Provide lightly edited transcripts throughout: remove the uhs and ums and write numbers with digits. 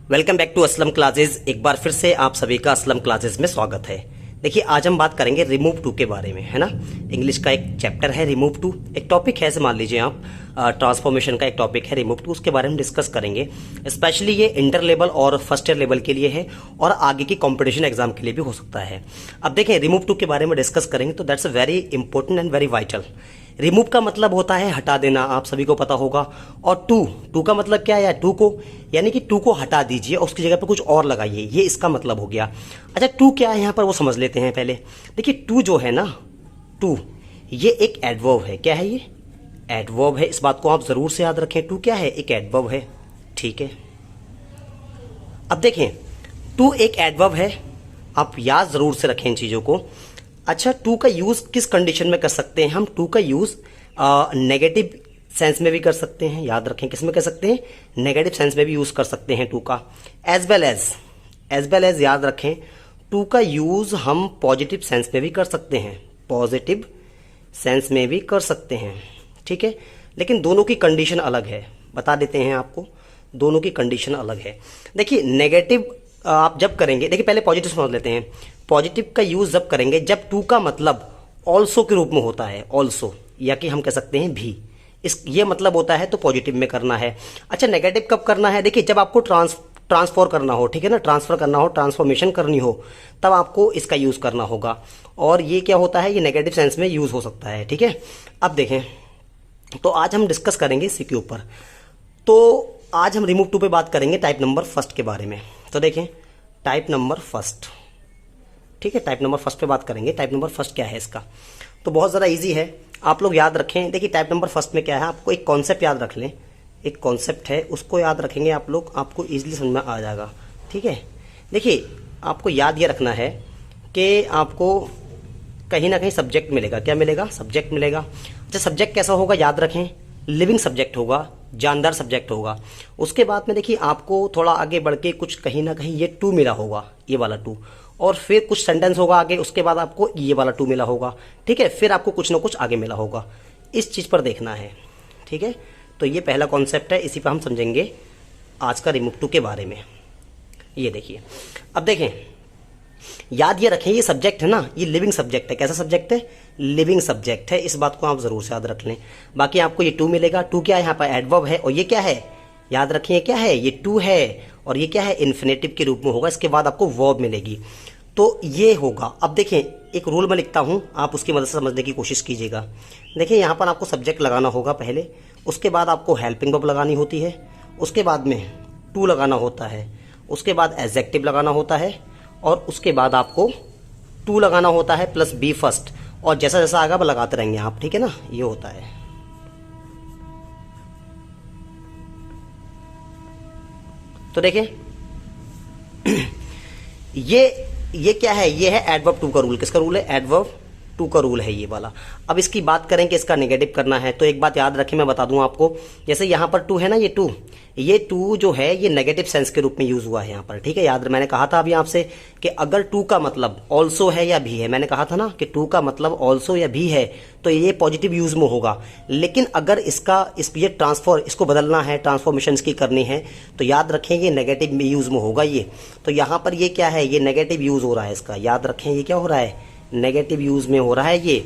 Welcome back to Aslam classes. एक बार फिर से आप सभी का असलम क्लासेस में स्वागत है। देखिए, आज हम बात करेंगे रिमूव टू के बारे में, है ना। इंग्लिश का एक चैप्टर है रिमूव टू, एक टॉपिक है, ऐसे मान लीजिए आप ट्रांसफॉर्मेशन का एक टॉपिक है रिमूव टू, उसके बारे में डिस्कस करेंगे। स्पेशली ये इंटर लेवल और फर्स्ट ईयर लेवल के लिए है और आगे की कॉम्पिटिशन एग्जाम के लिए भी हो सकता है। अब देखें, रिमूव टू के बारे में डिस्कस करेंगे तो that's very important and very vital. Remove का मतलब होता है हटा देना, आप सभी को पता होगा। और टू का मतलब क्या है? टू को यानी कि टू को हटा दीजिए और उसकी जगह पे कुछ और लगाइए, ये इसका मतलब हो गया। अच्छा, टू क्या है यहाँ पर वो समझ लेते हैं पहले। देखिए, टू जो है ना, टू ये एक एडवर्ब है। क्या है ये? एडवर्ब है। इस बात को आप जरूर से याद रखें। टू क्या है? एक एडवर्ब है। ठीक है, अब देखें, टू एक एडवर्ब है, आप याद जरूर से रखें इन चीजों को। अच्छा, टू का यूज किस कंडीशन में कर सकते हैं हम? टू का यूज नेगेटिव सेंस में भी कर सकते हैं, याद रखें। किस में कर सकते हैं? नेगेटिव सेंस में भी यूज कर सकते हैं टू का। एज वेल एज याद रखें, टू का यूज हम पॉजिटिव सेंस में भी कर सकते हैं, पॉजिटिव सेंस में भी कर सकते हैं। ठीक है, लेकिन दोनों की कंडीशन अलग है, बता देते हैं आपको। दोनों की कंडीशन अलग है। देखिए, नेगेटिव आप जब करेंगे, देखिए पहले पॉजिटिव समझ लेते हैं। पॉजिटिव का यूज जब करेंगे जब टू का मतलब ऑल्सो के रूप में होता है, ऑल्सो, या कि हम कह सकते हैं भी, इस ये मतलब होता है तो पॉजिटिव में करना है। अच्छा, नेगेटिव कब करना है? देखिए, जब आपको ट्रांसफर करना हो, ठीक है ना, ट्रांसफर करना हो, ट्रांसफॉर्मेशन करनी हो, तब आपको इसका यूज करना होगा। और ये क्या होता है? ये नेगेटिव सेंस में यूज हो सकता है। ठीक है, अब देखें, तो आज हम डिस्कस करेंगे इसी के ऊपर। तो आज हम रिमूव टू पे बात करेंगे टाइप नंबर फर्स्ट के बारे में। तो देखें, टाइप नंबर फर्स्ट, ठीक है, टाइप नंबर फर्स्ट पे बात करेंगे। टाइप नंबर फर्स्ट क्या है इसका? तो बहुत ज़्यादा इजी है, आप लोग याद रखें। देखिए, टाइप नंबर फर्स्ट में क्या है, आपको एक कॉन्सेप्ट याद रख लें। एक कॉन्सेप्ट है, उसको याद रखेंगे आप लोग, आपको इजीली समझ में आ जाएगा। ठीक है, देखिए, आपको याद ये रखना है कि आपको कहीं ना कहीं सब्जेक्ट मिलेगा। क्या मिलेगा? सब्जेक्ट मिलेगा। अच्छा, सब्जेक्ट कैसा होगा? याद रखें, लिविंग सब्जेक्ट होगा, जानदार सब्जेक्ट होगा। उसके बाद में देखिए, आपको थोड़ा आगे बढ़ के कुछ कहीं ना कहीं ये टू मिला होगा, ये वाला टू, और फिर कुछ सेंटेंस होगा आगे, उसके बाद आपको ये वाला टू मिला होगा। ठीक है, फिर आपको कुछ ना कुछ आगे मिला होगा। इस चीज़ पर देखना है। ठीक है, तो ये पहला कॉन्सेप्ट है, इसी पर हम समझेंगे आज का रिमूव टू के बारे में। ये देखिए, अब देखें, याद ये रखें, ये सब्जेक्ट है ना, ये लिविंग सब्जेक्ट है। कैसा सब्जेक्ट है? लिविंग सब्जेक्ट है। इस बात को आप जरूर से याद रख लें। बाकी आपको ये टू मिलेगा। टू क्या है? यहाँ पर एडवर्ब है, और ये क्या है? याद रखिए, क्या है? ये टू है, और ये क्या है? इन्फिनेटिव के रूप में होगा। इसके बाद आपको वर्ब मिलेगी, तो ये होगा। अब देखें, एक रूल में लिखता हूं, आप उसकी मदद से समझने की कोशिश कीजिएगा। देखिए, यहाँ पर आपको सब्जेक्ट लगाना होगा पहले, उसके बाद आपको हेल्पिंग वर्ब लगानी होती है, उसके बाद में टू लगाना होता है, उसके बाद एडजेक्टिव लगाना होता है, और उसके बाद आपको टू लगाना होता है प्लस बी फर्स्ट, और जैसा जैसा आगे लगाते रहेंगे आप। ठीक है ना, ये होता है। तो देखें, ये क्या है? ये है एडवर्ब टू का रूल। किसका रूल है? एडवर्ब टू का रूल है ये वाला। अब इसकी बात करें कि इसका नेगेटिव करना है, तो एक बात याद रखें, मैं बता दूं आपको। जैसे यहाँ पर टू है ना, ये टू जो है ये नेगेटिव सेंस के रूप में यूज हुआ है यहाँ पर। ठीक है, याद, मैंने कहा था अभी आपसे कि अगर टू का मतलब ऑल्सो है या भी है, मैंने कहा था ना कि टू का मतलब ऑल्सो या भी है, तो ये पॉजिटिव यूज में होगा। लेकिन अगर ये ट्रांसफर, इसको बदलना है, ट्रांसफॉर्मेशन इसकी करनी है, तो याद रखें ये नेगेटिव यूज में होगा ये। तो यहाँ पर ये क्या है? ये नेगेटिव यूज हो रहा है इसका। याद रखें, ये क्या हो रहा है? नेगेटिव यूज में हो रहा है ये,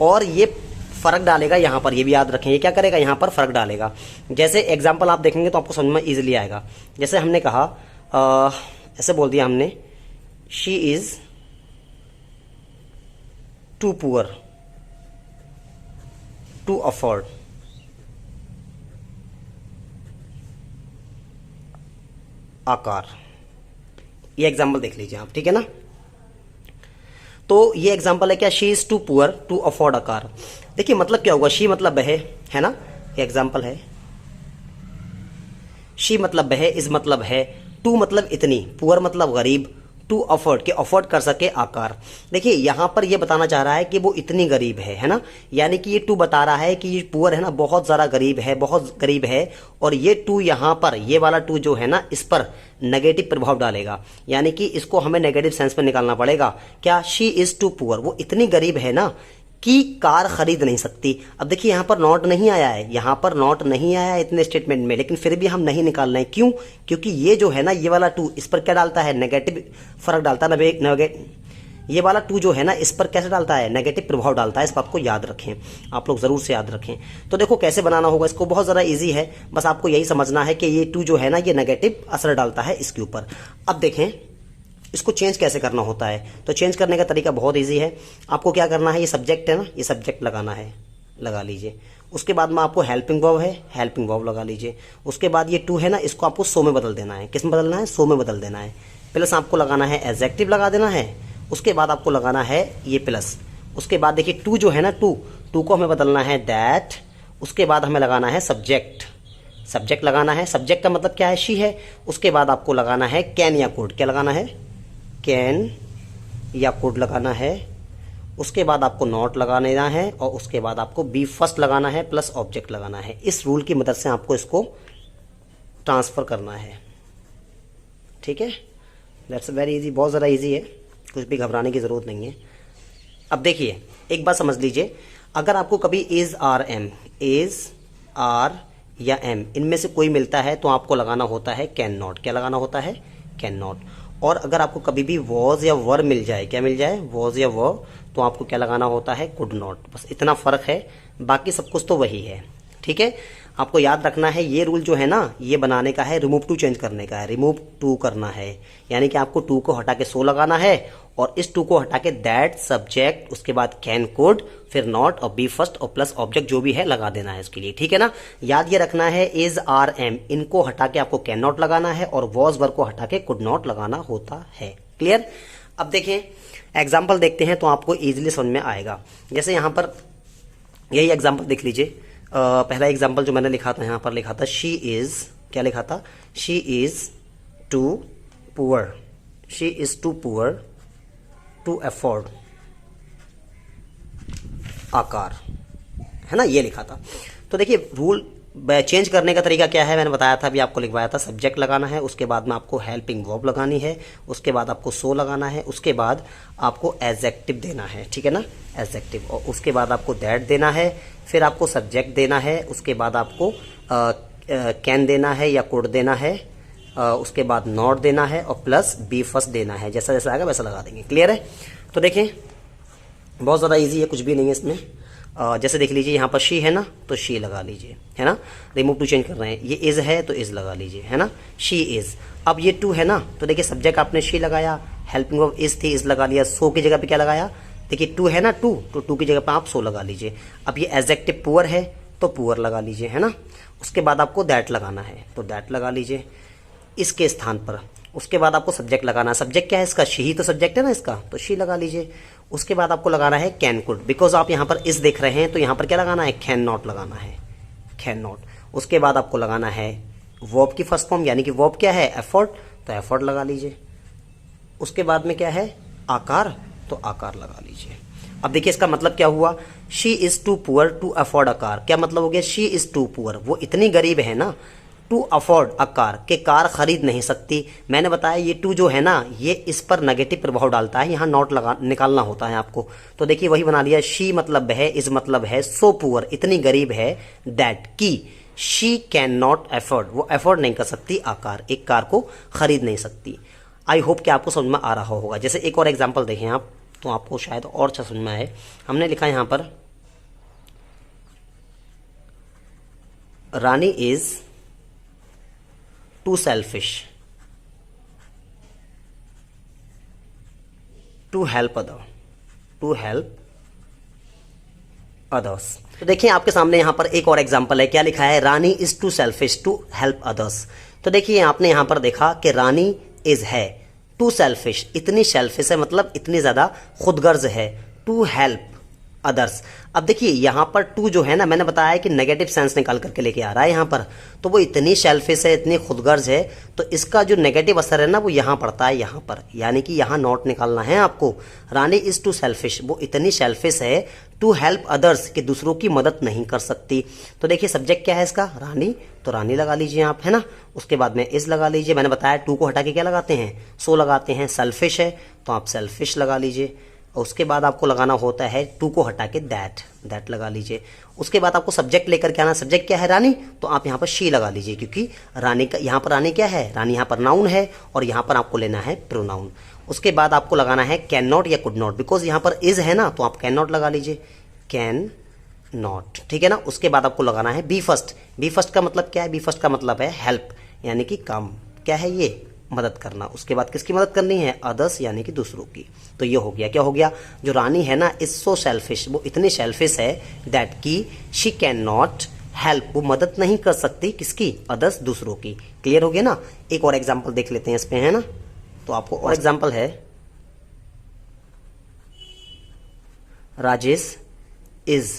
और ये फर्क डालेगा यहाँ पर। ये भी याद रखें, ये क्या करेगा? यहाँ पर फर्क डालेगा। जैसे एग्जांपल आप देखेंगे तो आपको समझ में इजीली आएगा। जैसे हमने कहा, ऐसे बोल दिया हमने, she is too poor to afford a car. ये एग्जांपल देख लीजिए आप। ठीक है ना, तो ये एग्जांपल है क्या? She is too poor to afford a car. देखिए, मतलब क्या होगा? शी मतलब है ना, ये एग्जांपल है। शी मतलब है, इज मतलब है, टू मतलब इतनी, पुअर मतलब गरीब, टू अफोर्ड के अफोर्ड कर सके आकार। देखिए, यहां पर ये बताना चाह रहा है कि वो इतनी गरीब है ना, यानी कि ये टू बता रहा है कि ये पुअर है ना, बहुत ज्यादा गरीब है, बहुत गरीब है। और ये टू यहां पर, ये वाला टू जो है ना, इस पर नेगेटिव प्रभाव डालेगा, यानी कि इसको हमें नेगेटिव सेंस में निकालना पड़ेगा। क्या? शी इज टू पुअर, वो इतनी गरीब है ना की कार खरीद नहीं सकती। अब देखिए यहाँ पर नॉट नहीं आया है, यहाँ पर नॉट नहीं आया है इतने स्टेटमेंट में, लेकिन फिर भी हम नहीं निकाल रहे हैं। क्यों? क्योंकि ये जो है ना, ये वाला टू इस पर क्या डालता है, नेगेटिव फर्क डालता है। ये वाला टू जो है ना, इस पर कैसे डालता है, नेगेटिव प्रभाव डालता है। इस बात को याद रखें, आप लोग जरूर से याद रखें। तो देखो कैसे बनाना होगा इसको, बहुत ज़्यादा इजी है, बस आपको यही समझना है कि ये टू जो है ना, ये नेगेटिव असर डालता है इसके ऊपर। अब देखें इसको चेंज कैसे करना होता है। तो चेंज करने का तरीका बहुत ईजी है। आपको क्या करना है, ये सब्जेक्ट है ना, ये सब्जेक्ट लगाना है, लगा लीजिए। उसके बाद में आपको हेल्पिंग वर्ब है, हेल्पिंग वर्ब लगा लीजिए। उसके बाद ये टू है ना, इसको आपको सो में बदल देना है। किस में बदलना है, सो में बदल देना है। प्लस आपको लगाना है एडजेक्टिव लगा देना है। उसके बाद आपको लगाना है ये प्लस। उसके बाद देखिए टू जो है ना, टू को हमें बदलना है दैट। उसके बाद हमें लगाना है सब्जेक्ट, सब्जेक्ट लगाना है। सब्जेक्ट का मतलब क्या है, शी है। उसके बाद आपको लगाना है कैन या कुड, क्या लगाना है, कैन या कुड लगाना है। उसके बाद आपको नॉट लगाना है और उसके बाद आपको बी फर्स्ट लगाना है प्लस ऑब्जेक्ट लगाना है। इस रूल की मदद से आपको इसको ट्रांसफर करना है, ठीक है। दैट्स वेरी इजी, बहुत ज़्यादा इजी है, कुछ भी घबराने की ज़रूरत नहीं है। अब देखिए एक बात समझ लीजिए, अगर आपको कभी is R M, is R या एम इनमें से कोई मिलता है तो आपको लगाना होता है कैन नॉट। क्या लगाना होता है, कैन नॉट। और अगर आपको कभी भी वॉज या वर मिल जाए, क्या मिल जाए, वॉज या वर, तो आपको क्या लगाना होता है, कुड नॉट। बस इतना फ़र्क है, बाकी सब कुछ तो वही है, ठीक है। आपको याद रखना है ये रूल जो है ना, ये बनाने का है, रिमूव टू चेंज करने का है, रिमूव टू करना है। यानी कि आपको टू को हटा के सो लगाना है और इस टू को हटा के दैट, सब्जेक्ट, उसके बाद कैन, कुड, फिर नॉट और बी फर्स्ट और प्लस ऑब्जेक्ट जो भी है लगा देना है इसके लिए, ठीक है ना। याद ये रखना है इज आर एम इनको हटा के आपको कैन नॉट लगाना है और वॉज वर को हटा के कुड नॉट लगाना होता है। क्लियर। अब देखें एग्जाम्पल देखते हैं तो आपको इजिली समझ में आएगा। जैसे यहाँ पर यही एग्जाम्पल देख लीजिए। पहला एग्जाम्पल जो मैंने लिखा था, यहाँ पर लिखा था शी इज, क्या लिखा था, she is too poor, she is too poor to afford a car, है ना, ये लिखा था। तो देखिए रूल चेंज करने का तरीका क्या है, मैंने बताया था, अभी आपको लिखवाया था। सब्जेक्ट लगाना है, उसके बाद में आपको हेल्पिंग वर्ब लगानी है, उसके बाद आपको सो लगाना है, उसके बाद आपको एडजेक्टिव देना है, ठीक है ना, एडजेक्टिव, और उसके बाद आपको दैट देना है, फिर आपको सब्जेक्ट देना है, उसके बाद आपको कैन देना है या कुड देना है, उसके बाद नॉट देना है और प्लस बी फर्स्ट देना है। जैसा जैसा आएगा वैसा लगा देंगे। क्लियर है। तो देखें बहुत ज़्यादा इजी है, कुछ भी नहीं है इसमें। जैसे देख लीजिए यहाँ पर शी है ना, तो शी लगा लीजिए, है ना, रिमूव टू चेंज कर रहे हैं। ये इज है तो इज लगा लीजिए, है ना, शी इज। अब ये टू है ना, तो देखिए सब्जेक्ट आपने शी लगाया, हेल्पिंग वर्ब इज थी, इज लगा लिया, सो की जगह पे क्या लगाया, देखिए टू है ना, टू, तो टू की जगह पे आप सो लगा लीजिए। अब ये एडजेक्टिव पुअर है तो पुअर लगा लीजिए, है ना। उसके बाद आपको दैट लगाना है तो दैट लगा लीजिए इसके स्थान पर। उसके बाद आपको सब्जेक्ट लगाना है, सब्जेक्ट क्या है इसका, शी ही तो सब्जेक्ट है ना इसका, तो शी लगा लीजिए। उसके बाद आपको लगाना है कैन कुड, बिकॉज आप यहाँ पर इस देख रहे हैं तो यहाँ पर क्या लगाना है, कैन नॉट लगाना है, कैन नॉट। उसके बाद आपको लगाना है वर्ब की फर्स्ट फॉर्म, यानी कि वर्ब क्या है, एफर्ट, तो एफर्ट लगा लीजिए। उसके बाद में क्या है, आकार, तो आकार लगा लीजिए। अब देखिए इसका मतलब क्या हुआ, she is too poor to afford a car. क्या मतलब हो गया, शी इज टू पुअर, वो इतनी गरीब है ना, टू अफोर्ड अ कार, के कार खरीद नहीं सकती। मैंने बताया ये टू जो है ना, ये इस पर नेगेटिव प्रभाव डालता है, यहाँ नॉट लगा निकालना होता है आपको। तो देखिए वही बना लिया, शी मतलब है, इज मतलब है, सो पुअर इतनी गरीब है, दैट की शी कैन नॉट अफोर्ड, वो अफोर्ड नहीं कर सकती आ कार, एक कार को खरीद नहीं सकती। आई होप कि आपको समझ में आ रहा होगा। जैसे एक और एग्जाम्पल देखें आप तो आपको शायद और अच्छा समझ में आए। हमने लिखा यहाँ पर Rani is too selfish to help others. तो देखिए आपके सामने यहां पर एक और एग्जांपल है, क्या लिखा है, Rani is too selfish to help others. तो देखिए आपने यहां पर देखा कि रानी इज है टू सेल्फिश, इतनी सेल्फिश है मतलब इतनी ज्यादा खुदगर्ज है, टू हेल्प अदर्स। अब देखिए यहाँ पर टू जो है ना, मैंने बताया कि नेगेटिव सेंस निकाल करके लेके आ रहा है यहाँ पर, तो वो इतनी सेल्फिश है, इतनी खुदगर्ज है, तो इसका जो नेगेटिव असर है ना वो यहाँ पड़ता है यहाँ पर, यानी कि यहाँ नॉट निकालना है आपको। रानी इज टू सेल्फिश, वो इतनी सेल्फिश है, टू हेल्प अदर्स, कि दूसरों की मदद नहीं कर सकती। तो देखिए सब्जेक्ट क्या है इसका, रानी, तो रानी लगा लीजिए आप, है ना। उसके बाद में इज लगा लीजिए, मैंने बताया टू को हटा के क्या लगाते हैं, सो लगाते हैं। सेल्फिश है तो आप सेल्फिश लगा लीजिए। और उसके बाद आपको लगाना होता है टू को हटा के दैट लगा लीजिए। उसके बाद आपको सब्जेक्ट लेकर के आना, सब्जेक्ट क्या है रानी, तो आप यहाँ पर शी लगा लीजिए, क्योंकि रानी का यहाँ पर रानी क्या है, रानी यहाँ पर नाउन है और यहाँ पर आपको लेना है प्रोनाउन। उसके बाद आपको लगाना है कैन नॉट या कुड नॉट, बिकॉज यहाँ पर इज है ना, तो आप कैन नॉट लगा लीजिए, कैन नॉट, ठीक है ना। उसके बाद आपको लगाना है बी फर्स्ट। बी फर्स्ट का मतलब क्या है, बी फर्स्ट का मतलब है हेल्प, यानी कि काम, क्या है ये, मदद करना। उसके बाद किसकी मदद करनी है, अदर्स, यानी कि दूसरों की। तो ये हो गया, क्या हो गया, जो रानी है ना इज सो सेल्फिश, वो इतनी सेल्फिश है दैट की शी कैन नॉट हेल्प, वो मदद नहीं कर सकती किसकी, अदर्स, दूसरों की। क्लियर हो गया ना। एक और एग्जाम्पल देख लेते हैं इस पे, है ना। तो आपको और एग्जाम्पल है, Rajesh is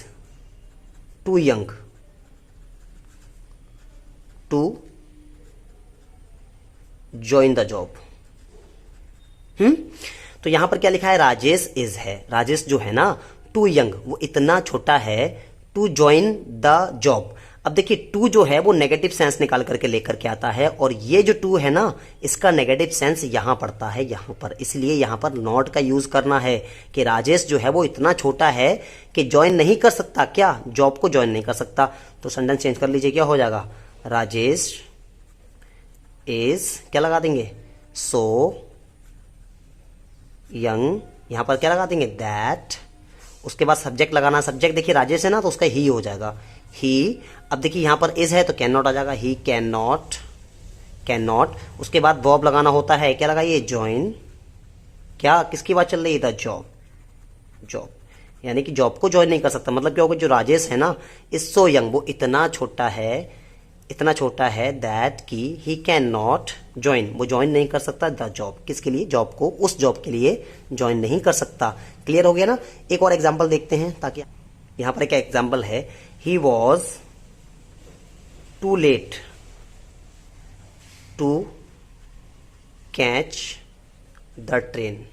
too young to join the job. तो यहां पर क्या लिखा है, राजेश इज है, राजेश जो है ना टू यंग, वो इतना छोटा है, टू ज्वाइन द जॉब। अब देखिए टू जो है वो नेगेटिव सेंस निकाल करके लेकर के आता है, और ये जो टू है ना इसका नेगेटिव सेंस यहां पड़ता है, यहां पर, इसलिए यहां पर नॉट का यूज करना है कि राजेश जो है वो इतना छोटा है कि ज्वाइन नहीं कर सकता, क्या, जॉब को ज्वाइन नहीं कर सकता। तो सेंटेंस चेंज कर लीजिए, क्या हो जाएगा, राजेश इज, क्या लगा देंगे, सो यंग, यहां पर क्या लगा देंगे, दैट। उसके बाद सब्जेक्ट लगाना, सब्जेक्ट देखिए राजेश है ना तो उसका ही हो जाएगा, ही। अब देखिए यहां पर इज है तो कैन नॉट आ जाएगा, he can not, can not. उसके बाद वर्ब लगाना होता है, क्या लगाइए, ज्वाइन, क्या, किसकी बात चल रही है, द जॉब, जॉब, यानी कि जॉब को ज्वाइन नहीं कर सकता। मतलब क्या होगा, जो राजेश है ना इज सो यंग, वो इतना छोटा है, इतना छोटा है दैट की ही कैन नॉट ज्वाइन, वो ज्वाइन नहीं कर सकता द जॉब, किसके लिए, जॉब को, उस जॉब के लिए ज्वाइन नहीं कर सकता। क्लियर हो गया ना। एक और एग्जांपल देखते हैं, ताकि यहां पर एक एग्जांपल है, he was too late to catch the train.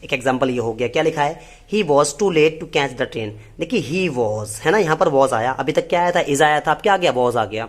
एक एग्जांपल ये हो गया, क्या लिखा है, he was too late to catch the train. देखिए ही वॉज है ना, यहां पर वॉज आया, अभी तक क्या आया था, इज आया था, अब क्या आ गया, वॉज आ गया।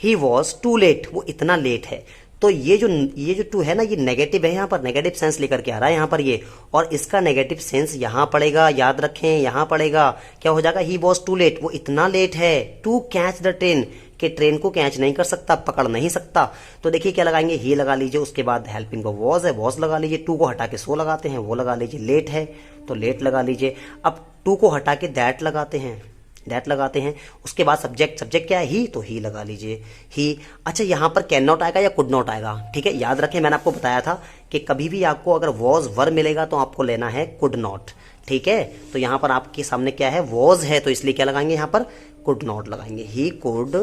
ही वॉज टू लेट, वो इतना लेट है, तो ये जो टू है ना ये नेगेटिव है, यहां पर नेगेटिव सेंस लेकर के आ रहा है यहां पर ये, और इसका नेगेटिव सेंस यहां पड़ेगा, याद रखें यहां पड़ेगा, क्या हो जाएगा, ही वॉज टू लेट, वो इतना लेट है, टू कैच द ट्रेन, कि ट्रेन को कैच नहीं कर सकता, पकड़ नहीं सकता। तो देखिए क्या लगाएंगे, ही लगा लीजिए। उसके बाद हेल्पिंग को वॉज है, वॉज लगा लीजिए। टू को हटा के सो लगाते हैं, वो लगा लीजिए। लेट है तो लेट लगा लीजिए। अब टू को हटा के दैट लगाते हैं, दैट लगाते हैं। उसके बाद सब्जेक्ट, सब्जेक्ट क्या है, ही, तो ही लगा लीजिए, ही। अच्छा यहां पर कैन नॉट आएगा या कुड नॉट आएगा, ठीक है, याद रखें मैंने आपको बताया था कि कभी भी आपको अगर वॉज वर्ब मिलेगा तो आपको लेना है कुड नॉट, ठीक है। तो यहां पर आपके सामने क्या है, वॉज है, तो इसलिए क्या लगाएंगे, यहां पर कुड नॉट लगाएंगे, ही कुड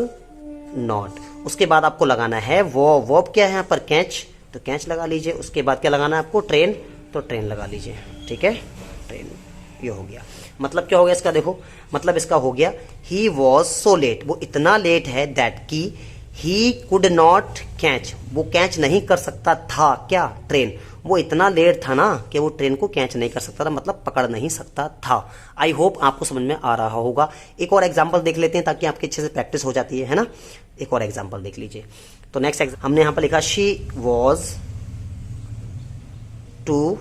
नॉट। उसके बाद आपको लगाना है वर्ब क्या है यहाँ पर, कैच, तो कैच लगा लीजिए। उसके बाद क्या लगाना है आपको, ट्रेन, तो ट्रेन लगा लीजिए, ठीक है, ट्रेन। ये हो गया। मतलब क्या हो गया इसका, देखो मतलब इसका हो गया, ही वॉज सो लेट, वो इतना लेट है दैट की ही कुड नॉट कैच, वो कैच नहीं कर सकता था, क्या, ट्रेन, वो इतना लेट था ना कि वो ट्रेन को कैच नहीं कर सकता था, मतलब पकड़ नहीं सकता था। आई होप आपको समझ में आ रहा होगा। एक और एग्जांपल देख लेते हैं ताकि आपकी अच्छे से प्रैक्टिस हो जाती है ना। एक और एग्जांपल देख लीजिए। तो नेक्स्ट हमने यहां पर लिखा, she was too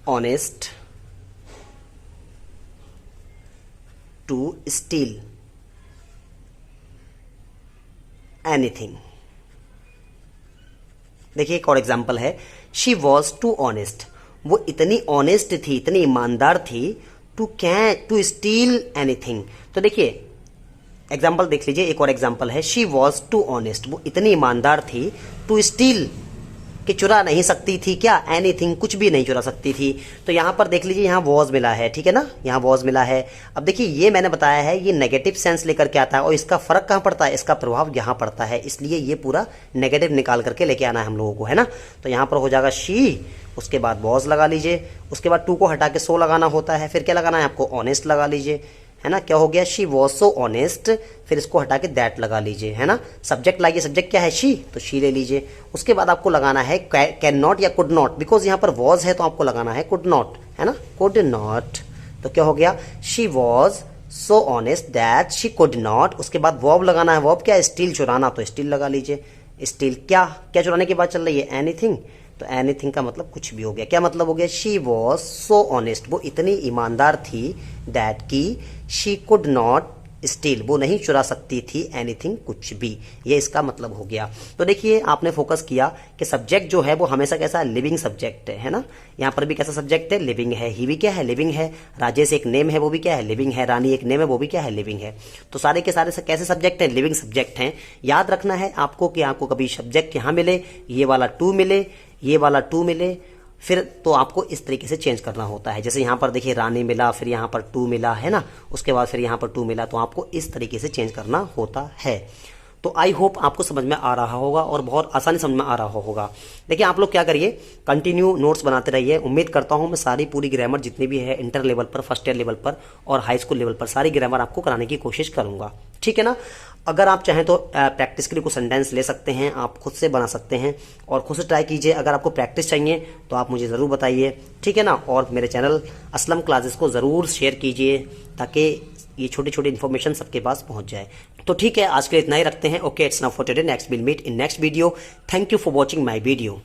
honest to steal anything. देखिए एक और एग्जांपल है, शी वॉज टू ऑनेस्ट, वो इतनी ऑनेस्ट थी, इतनी ईमानदार थी, टू स्टील एनीथिंग। तो देखिए एग्जांपल देख लीजिए, एक और एग्जांपल है, शी वॉज टू ऑनेस्ट, वो इतनी ईमानदार थी, टू स्टील, कि चुरा नहीं सकती थी, क्या, एनीथिंग, कुछ भी नहीं चुरा सकती थी। तो यहां पर देख लीजिए, यहां वॉज मिला है, ठीक है ना, यहां वॉज मिला है। अब देखिए ये मैंने बताया है ये नेगेटिव सेंस लेकर के आता है, और इसका फर्क कहां पड़ता है, इसका प्रभाव यहां पड़ता है, इसलिए ये पूरा नेगेटिव निकाल करके लेके आना है हम लोगों को, है ना। तो यहां पर हो जाएगा शी, उसके बाद वॉज लगा लीजिए। उसके बाद टू को हटा के सो लगाना होता है, फिर क्या लगाना है आपको, ऑनेस्ट लगा लीजिए, है ना। क्या हो गया, शी वॉज सो ऑनेस्ट, फिर इसको हटा के दैट लगा लीजिए, है ना। सब्जेक्ट लाइए, सब्जेक्ट क्या है, शी, तो शी ले लीजिए। उसके बाद आपको लगाना है कैन नॉट या कुड नॉट, बिकॉज यहाँ पर वॉज है तो आपको लगाना है कुड नॉट, है ना, कुड नॉट। तो क्या हो गया, she was so honest that she could not. उसके बाद वर्ब लगाना है, वर्ब क्या है, स्टील, चुराना, तो स्टील लगा लीजिए, स्टील, क्या क्या चुराने की बात चल रही है, एनीथिंग। तो एनीथिंग का मतलब कुछ भी हो गया। क्या मतलब हो गया, शी वॉज सो ऑनेस्ट, वो इतनी ईमानदार थी, दैट की शी कुड नॉट स्टील, वो नहीं चुरा सकती थी एनीथिंग, कुछ भी। ये इसका मतलब हो गया। तो देखिए आपने फोकस किया कि सब्जेक्ट जो है वो हमेशा कैसा है, लिविंग सब्जेक्ट है ना। यहाँ पर भी कैसा सब्जेक्ट है, लिविंग है। ही भी क्या है, लिविंग है। राजेश एक नेम है, वो भी क्या है, लिविंग है। रानी एक नेम है, वो भी क्या है, लिविंग है। तो सारे के सारे कैसे सब्जेक्ट हैं, लिविंग सब्जेक्ट हैं। याद रखना है आपको कि आपको कभी सब्जेक्ट यहाँ मिले, ये वाला टू मिले, ये वाला टू मिले, फिर तो आपको इस तरीके से चेंज करना होता है। जैसे यहाँ पर देखिए रानी मिला, फिर यहाँ पर टू मिला, है ना, उसके बाद फिर यहाँ पर टू मिला, तो आपको इस तरीके से चेंज करना होता है। तो आई होप आपको समझ में आ रहा होगा और बहुत आसानी समझ में आ रहा होगा। देखिए आप लोग क्या करिए, कंटिन्यू नोट्स बनाते रहिए। उम्मीद करता हूँ मैं सारी पूरी ग्रामर जितनी भी है इंटर लेवल पर, फर्स्ट ईयर लेवल पर और हाई स्कूल लेवल पर सारी ग्रामर आपको कराने की कोशिश करूंगा, ठीक है ना। अगर आप चाहें तो प्रैक्टिस के लिए कुछ सेंटेंस ले सकते हैं, आप खुद से बना सकते हैं और खुद से ट्राई कीजिए। अगर आपको प्रैक्टिस चाहिए तो आप मुझे ज़रूर बताइए, ठीक है ना। और मेरे चैनल असलम क्लासेस को ज़रूर शेयर कीजिए ताकि ये छोटी छोटी इन्फॉर्मेशन सबके पास पहुंच जाए। तो ठीक है, आज के लिए इतना ही रखते हैं। Okay, it's now for today, next will meet in next video. Thank you for watching my video.